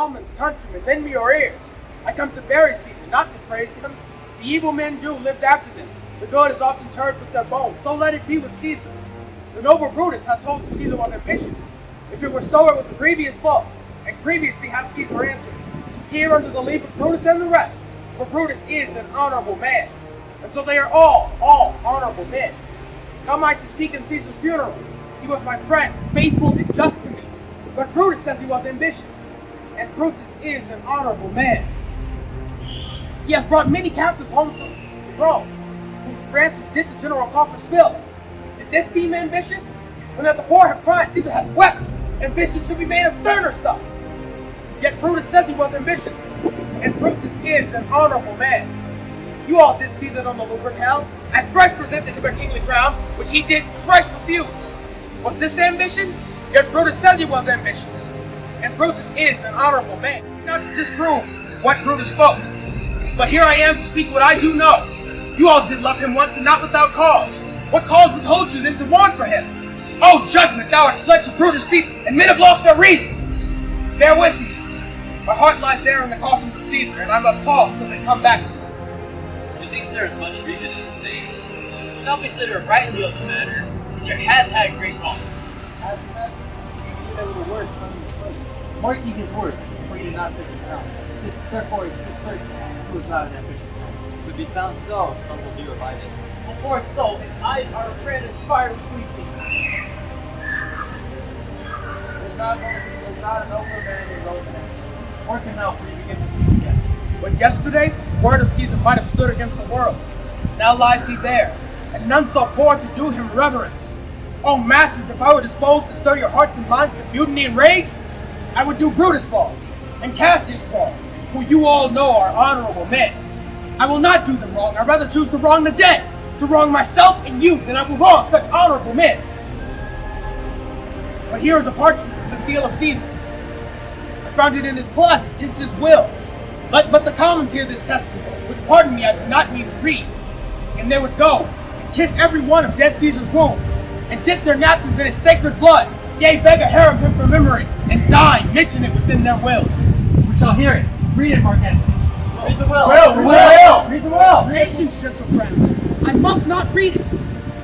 Romans, countrymen, lend me your ears. I come to bury Caesar, not to praise him. The evil men do lives after them. The good is often charged with their bones. So let it be with Caesar. The noble Brutus had told you Caesar was ambitious. If it were so, it was a grievous fault, and grievously had Caesar answered. Here under the leave of Brutus and the rest, for Brutus is an honorable man. And so they are all honorable men. Come I to speak in Caesar's funeral. He was my friend, faithful and just to me. But Brutus says he was ambitious, and Brutus is an honorable man. He has brought many captives home to Rome, whose ransom did the general coffers fill. Did this seem ambitious? When that the poor have cried, Caesar hath wept. Ambition should be made of sterner stuff. Yet Brutus says he was ambitious, and Brutus is an honorable man. You all did see that on the Lupercal. I thrice presented him a kingly crown, which he did thrice refuse. Was this ambition? Yet Brutus says he was ambitious, and Brutus is an honorable man. Not to disprove what Brutus spoke, but here I am to speak what I do know. You all did love him once, and not without cause. What cause withholds you then to mourn for him? Oh, judgment, thou art fled to Brutus' feast, and men have lost their reason. Bear with me. My heart lies there in the coffin with Caesar, and I must pause till they come back to me. Methinks there is much reason in the saying. Without considering rightly of the matter, Caesar has had great wrong. As he has, he did a little worse from his place. Mark ye his words, for he did not take it down. Therefore it is certain he was not an ambitious man. Would be found so, some will do revive it. A poor soul, his eyes are red as fire sleeping. There's not an older man in Rome. Working now for you begin to speak again. But yesterday, word of Caesar might have stood against the world. Now lies he there, and none so poor to do him reverence. Oh, masters, if I were disposed to stir your hearts and minds to mutiny and rage, I would do Brutus' fall, and Cassius' fall, who you all know are honorable men. I will not do them wrong. I'd rather choose to wrong the dead, to wrong myself and you, than I will wrong such honorable men. But here is a parchment, the seal of Caesar. I found it in his closet, 'tis his will. Let but the commons hear this testimony, which pardon me I do not mean to read. And they would go and kiss every one of dead Caesar's wounds, and dip their napkins in his sacred blood, yea, beg a hair of him for memory, and die, mention it within their wills. We shall hear it. Read it, Mark Antony. Read the will! Read the will! Patience, gentle friends. I must not read it.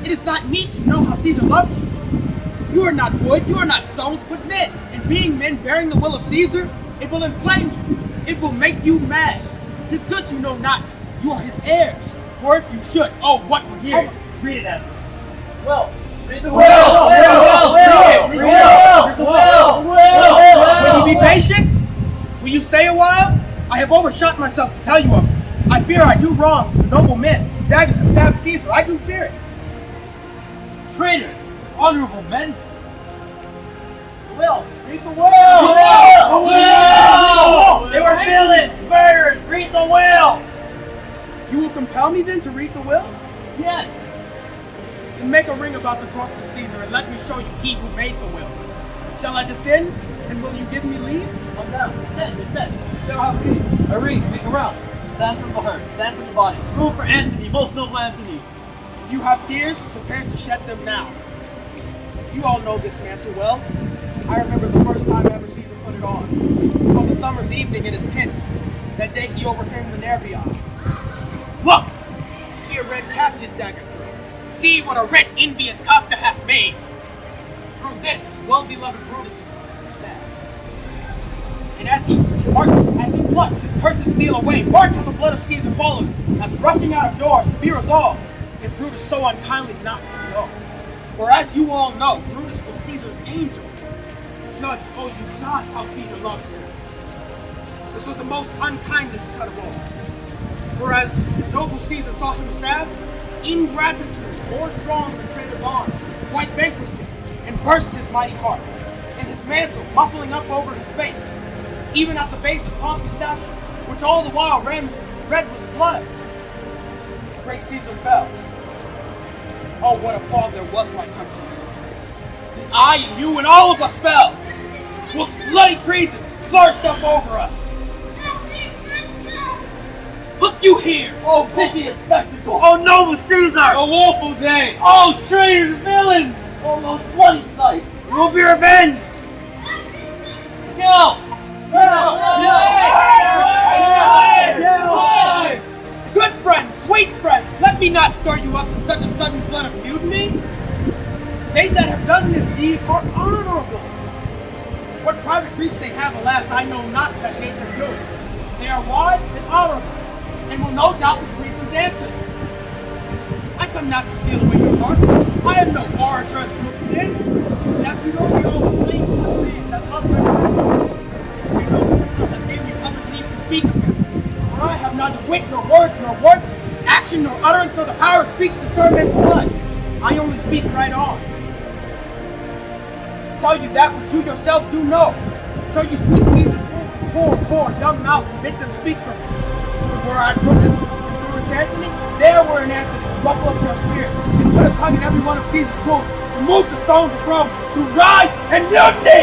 It is not meet to know how Caesar loved you. You are not wood, you are not stones, but men. And being men bearing the will of Caesar, it will inflame you. It will make you mad. 'Tis good you know not. You are his heirs. For if you should, oh, what would hear? Read it, Antony. Will! Read the Will! Will you be patient? Will you stay a while? I have overshot myself to tell you of it. I fear I do wrong the noble men. Daggers have stabbed Caesar. I do fear it. Traitors! Honorable men! Will! Read the will! They were villains! Murderers! Read the will! You will compel me then to read the will? Yes! Then make a ring about the corpse of Caesar and let me show you he who made the will. Shall I descend? And will you give me leave? Come down. Descend. Shall I read? I read. Make a round. Stand from the hearse. Stand from the body. Room for Antony, most noble Antony. If you have tears, prepare to shed them now. You all know this man too well. I remember the first time ever Caesar put it on. It was a summer's evening in his tent. That day he overcame the Nervii. Look! Here red Cassius dagger through. See what a red envious Casca hath made. Through this well-beloved Brutus stabbed. And as he plucks his cursed steel away, mark how the blood of Caesar follows, as rushing out of doors to be resolved, if Brutus so unkindly not to go. For as you all know, Brutus was Caesar's angel. Judge, oh you gods, how Caesar loves him. This was the most unkindest cut of all. For as noble Caesar saw him stabbed, ingratitude, more strong than traitor's arm, quite vanquished him, and burst his mighty heart, and his mantle muffling up over his face, even at the base of Pompey's statue, which all the while ran red with blood. Great Caesar fell. Oh, what a fall there was, my country. And I and you and all of us fell, whilst bloody treason flourished up over us. Look you here! Oh, piteous spectacle! Oh, noble Caesar! A woeful day! Oh, traitors, villains! Oh, those bloody sights! You will be revenged! Till! Good friends, sweet friends, let me not stir you up to such a sudden flood of mutiny. They that have done this deed are honorable. What private griefs they have, alas, I know not that made them do it. They are wise and honorable, and will no doubt with reasons answer. I come not to steal away your hearts. I am no orator as good as this. And as you know, the old plain blood man that loved my brother. If we know him, that gave me public leave to speak of him. For I have neither wit nor words nor worth, action nor utterance, nor the power of speech to disturb men's blood. I only speak right on. Tell you that which you yourselves do know. Show you sweet Jesus, poor, dumb mouths, and bid them speak for me. But were I Brutus and Brutus Anthony, there were an Anthony, ruffle up your spirit, and put a tongue in every one of Caesar's wounds, to move the stones of Rome, to rise and mutiny!